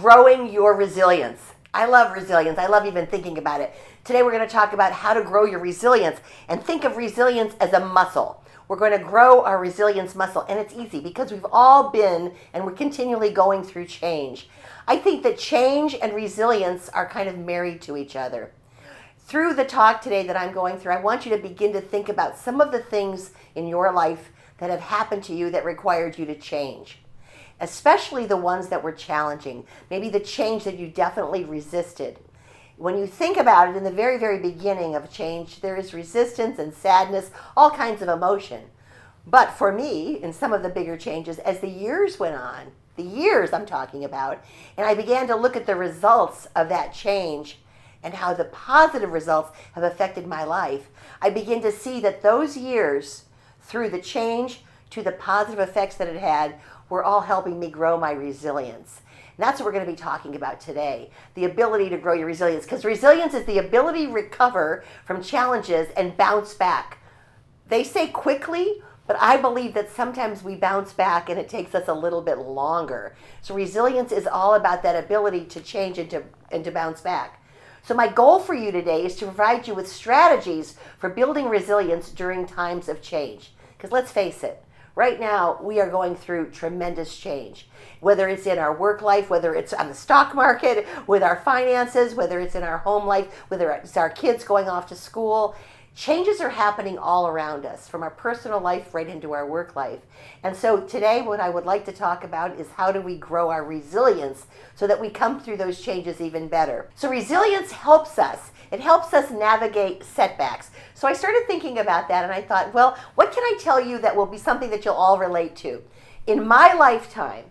growing your resilience. I love resilience. I love even thinking about it. Today we're going to talk about how to grow your resilience and think of resilience as a muscle. We're going to grow our resilience muscle, and it's easy because we've all been and we're continually going through change. I think that change and resilience are kind of married to each other. Through the talk today that I'm going through, I want you to begin to think about some of the things in your life that have happened to you that required you to change. Especially the ones that were challenging, maybe the change that you definitely resisted. When you think about it, in the very, very beginning of change, there is resistance and sadness, all kinds of emotion. But for me, in some of the bigger changes, as the years went on, the years I'm talking about, and I began to look at the results of that change and how the positive results have affected my life, I began to see that those years, through the change to the positive effects that it had, were all helping me grow my resilience. And that's what we're going to be talking about today, the ability to grow your resilience. Because resilience is the ability to recover from challenges and bounce back. They say quickly, but I believe that sometimes we bounce back and it takes us a little bit longer. So resilience is all about that ability to change and to bounce back. So my goal for you today is to provide you with strategies for building resilience during times of change. Because let's face it, right now, we are going through tremendous change, whether it's in our work life, whether it's on the stock market, with our finances, whether it's in our home life, whether it's our kids going off to school. Changes are happening all around us, from our personal life right into our work life. And so today, what I would like to talk about is how do we grow our resilience so that we come through those changes even better. So resilience helps us. It helps us navigate setbacks. So I started thinking about that and I thought, well, what can I tell you that will be something that you'll all relate to? In my lifetime,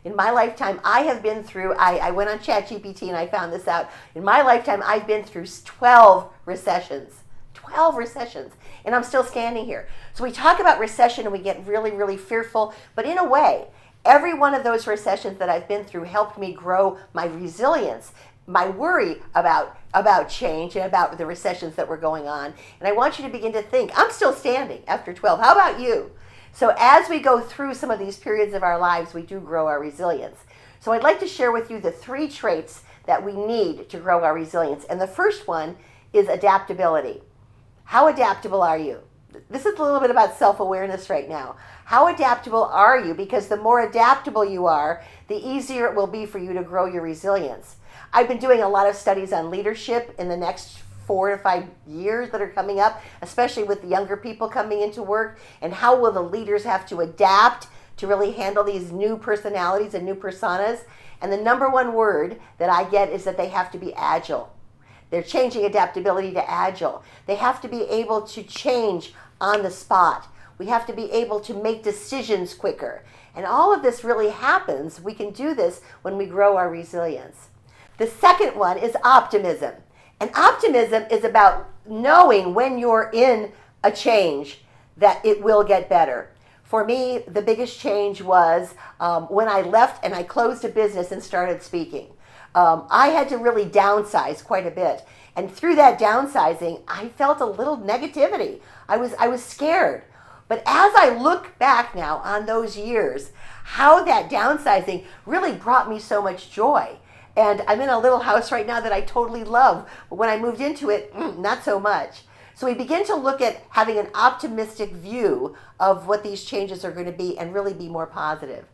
I have been through, I went on ChatGPT and I found this out. In my lifetime, I've been through 12 recessions. 12 recessions, and I'm still standing here. So we talk about recession and we get really, really fearful, but in a way, every one of those recessions that I've been through helped me grow my resilience, my worry about change and about the recessions that were going on. And I want you to begin to think, I'm still standing after 12. How about you? So as we go through some of these periods of our lives, we do grow our resilience. So I'd like to share with you the 3 traits that we need to grow our resilience. And the first one is adaptability. How adaptable are you? This is a little bit about self-awareness right now. How adaptable are you? Because the more adaptable you are, the easier it will be for you to grow your resilience. I've been doing a lot of studies on leadership in the next 4 to 5 years that are coming up, especially with the younger people coming into work, and how will the leaders have to adapt to really handle these new personalities and new personas. And the number one word that I get is that they have to be agile. They're changing adaptability to agile. They have to be able to change on the spot. We have to be able to make decisions quicker. And all of this really happens, we can do this when we grow our resilience. The second one is optimism. And optimism is about knowing when you're in a change that it will get better. For me, the biggest change was when I left and I closed a business and started speaking. I had to really downsize quite a bit. And through that downsizing, I felt a little negativity. I was scared. But as I look back now on those years, how that downsizing really brought me so much joy. And I'm in a little house right now that I totally love. But when I moved into it, not so much. So we begin to look at having an optimistic view of what these changes are going to be and really be more positive.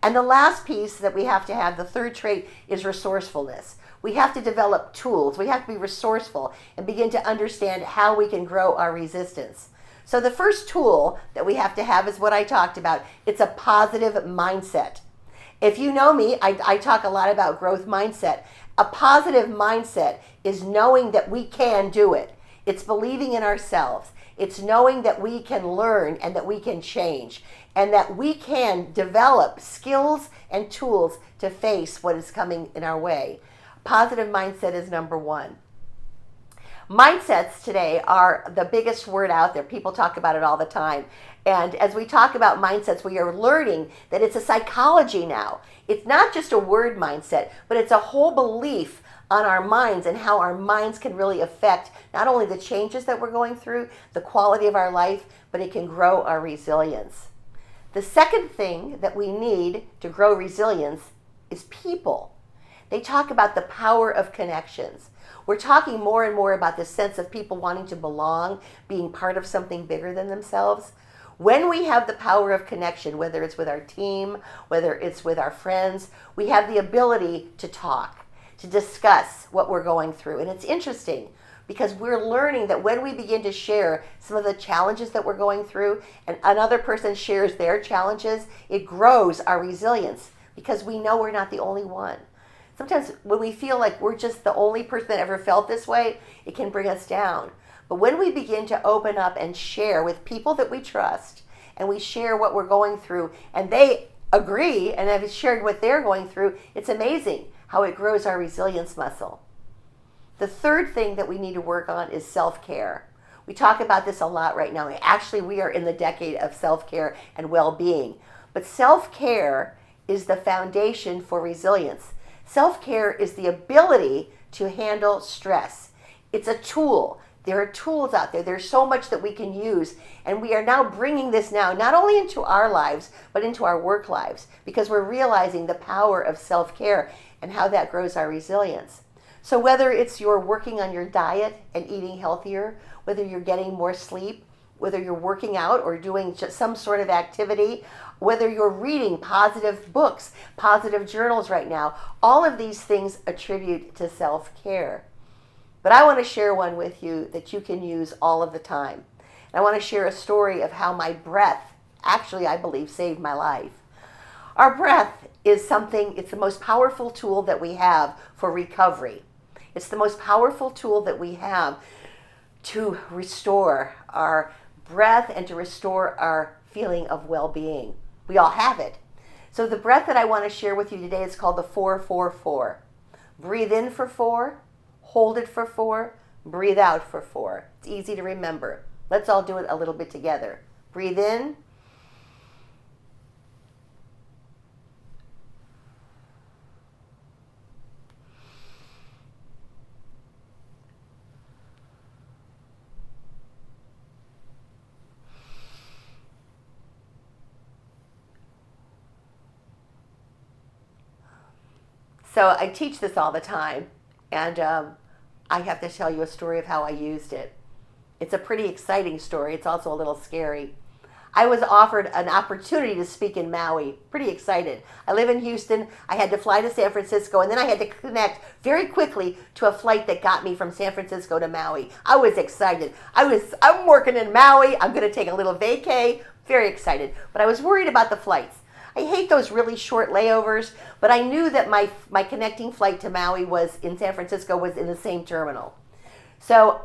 And the last piece that we have to have, the third trait, is resourcefulness. We have to develop tools. We have to be resourceful and begin to understand how we can grow our resistance. So the first tool that we have to have is what I talked about. It's a positive mindset. If you know me, I talk a lot about growth mindset. A positive mindset is knowing that we can do it. It's believing in ourselves. It's knowing that we can learn and that we can change and that we can develop skills and tools to face what is coming in our way. Positive mindset is number one. Mindsets today are the biggest word out there. People talk about it all the time. And as we talk about mindsets, we are learning that it's a psychology now. It's not just a word mindset, but it's a whole belief on our minds and how our minds can really affect not only the changes that we're going through, the quality of our life, but it can grow our resilience. The second thing that we need to grow resilience is people. They talk about the power of connections. We're talking more and more about this sense of people wanting to belong, being part of something bigger than themselves. When we have the power of connection, whether it's with our team, whether it's with our friends, we have the ability to talk, to discuss what we're going through. And it's interesting because we're learning that when we begin to share some of the challenges that we're going through and another person shares their challenges, it grows our resilience because we know we're not the only one. Sometimes when we feel like we're just the only person that ever felt this way, it can bring us down. But when we begin to open up and share with people that we trust, and we share what we're going through, and they agree and have shared what they're going through, it's amazing how it grows our resilience muscle. The third thing that we need to work on is self-care. We talk about this a lot right now. Actually, we are in the decade of self-care and well-being. But self-care is the foundation for resilience. Self-care is the ability to handle stress. It's a tool. There are tools out there. There's so much that we can use. And we are now bringing this now, not only into our lives, but into our work lives, because we're realizing the power of self-care and how that grows our resilience. So whether it's you're working on your diet and eating healthier, whether you're getting more sleep, whether you're working out or doing just some sort of activity, whether you're reading positive books, positive journals right now, all of these things attribute to self-care. But I want to share one with you that you can use all of the time. And I want to share a story of how my breath, actually I believe, saved my life. Our breath is something, it's the most powerful tool that we have for recovery. It's the most powerful tool that we have to restore our breath and to restore our feeling of well-being. We all have it. So the breath that I want to share with you today is called the 4-4-4. Breathe in for 4, hold it for 4, breathe out for 4. It's easy to remember. Let's all do it a little bit together. Breathe in. So I teach this all the time, and I have to tell you a story of how I used it. It's a pretty exciting story. It's also a little scary. I was offered an opportunity to speak in Maui. Pretty excited. I live in Houston. I had to fly to San Francisco, and then I had to connect very quickly to a flight that got me from San Francisco to Maui. I was excited. I'm working in Maui. I'm going to take a little vacay. Very excited. But I was worried about the flights. I hate those really short layovers, but I knew that my connecting flight to Maui was in San Francisco was in the same terminal. So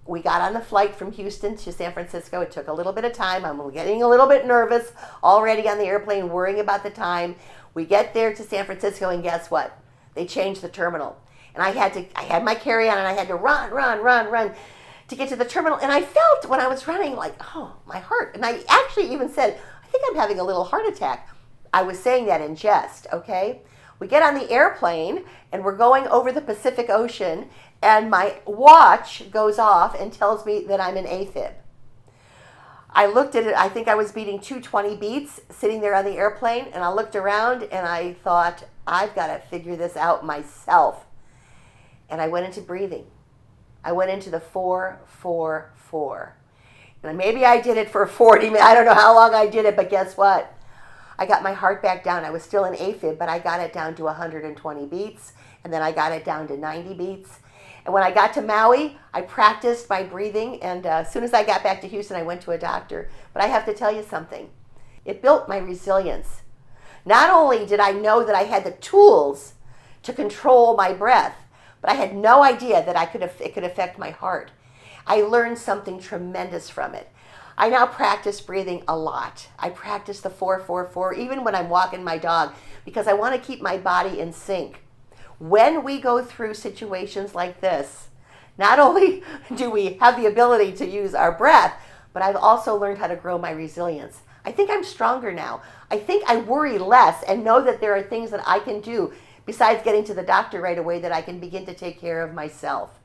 we got on the flight from Houston to San Francisco. It took a little bit of time. I'm getting a little bit nervous already on the airplane, worrying about the time. We get there to San Francisco, and guess what? They changed the terminal. And I had my carry-on, and I had to run to get to the terminal. And I felt when I was running like, oh, my heart. And I actually even said, I think I'm having a little heart attack. I was saying that in jest, okay? We get on the airplane, and we're going over the Pacific Ocean, and my watch goes off and tells me that I'm in AFib. I looked at it. I think I was beating 220 beats sitting there on the airplane, and I looked around, and I thought, I've got to figure this out myself. And I went into breathing. I went into the 4-4-4. And maybe I did it for 40 minutes. I don't know how long I did it, but guess what? I got my heart back down. I was still in AFib, but I got it down to 120 beats, and then I got it down to 90 beats. And when I got to Maui, I practiced my breathing, and as soon as I got back to Houston, I went to a doctor. But I have to tell you something. It built my resilience. Not only did I know that I had the tools to control my breath, but I had no idea that it could affect my heart. I learned something tremendous from it. I now practice breathing a lot. I practice the 4-4-4 even when I'm walking my dog because I want to keep my body in sync. When we go through situations like this, not only do we have the ability to use our breath, but I've also learned how to grow my resilience. I think I'm stronger now. I think I worry less and know that there are things that I can do besides getting to the doctor right away that I can begin to take care of myself.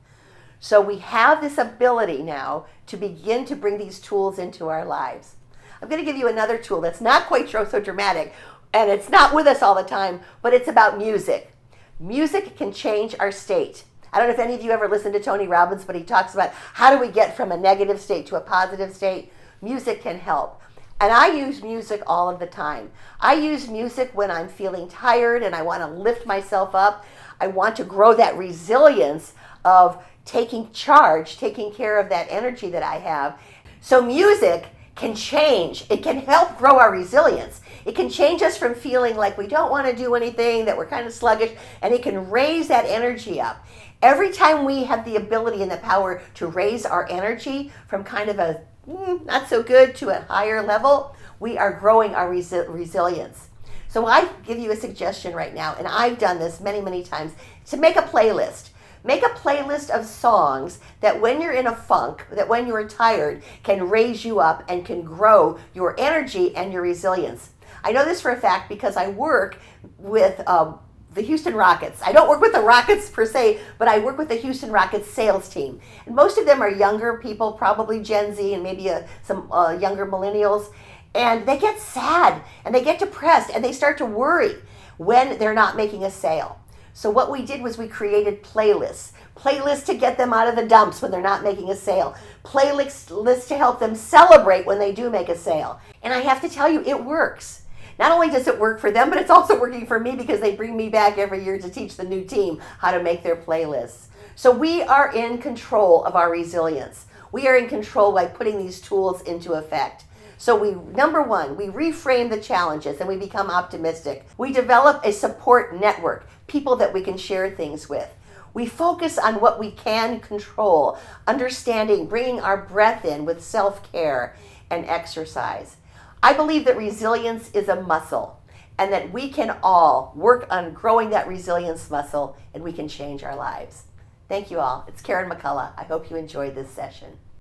So we have this ability now to begin to bring these tools into our lives. I'm going to give you another tool that's not quite so dramatic, and it's not with us all the time, but it's about music. Music can change our state. I don't know if any of you ever listened to Tony Robbins, but he talks about how do we get from a negative state to a positive state. Music can help. And I use music all of the time. I use music when I'm feeling tired and I want to lift myself up. I want to grow that resilience of taking charge, taking care of that energy that I have. So music can change. It can help grow our resilience. It can change us from feeling like we don't want to do anything, that we're kind of sluggish, and it can raise that energy up. Every time we have the ability and the power to raise our energy from kind of a not so good to a higher level, we are growing our resilience. So I give you a suggestion right now, and I've done this many, many times, to make a playlist. Make a playlist of songs that when you're in a funk, that when you're tired, can raise you up and can grow your energy and your resilience. I know this for a fact because I work with the Houston Rockets. I don't work with the Rockets per se, but I work with the Houston Rockets sales team. And most of them are younger people, probably Gen Z and maybe some younger millennials. And they get sad and they get depressed and they start to worry when they're not making a sale. So what we did was we created playlists to get them out of the dumps when they're not making a sale, playlists to help them celebrate when they do make a sale. And I have to tell you, it works. Not only does it work for them, but it's also working for me because they bring me back every year to teach the new team how to make their playlists. So we are in control of our resilience. We are in control by putting these tools into effect. So number one, we reframe the challenges and we become optimistic. We develop a support network, people that we can share things with. We focus on what we can control, understanding, bringing our breath in with self-care and exercise. I believe that resilience is a muscle and that we can all work on growing that resilience muscle and we can change our lives. Thank you all. It's Karen McCullough. I hope you enjoyed this session.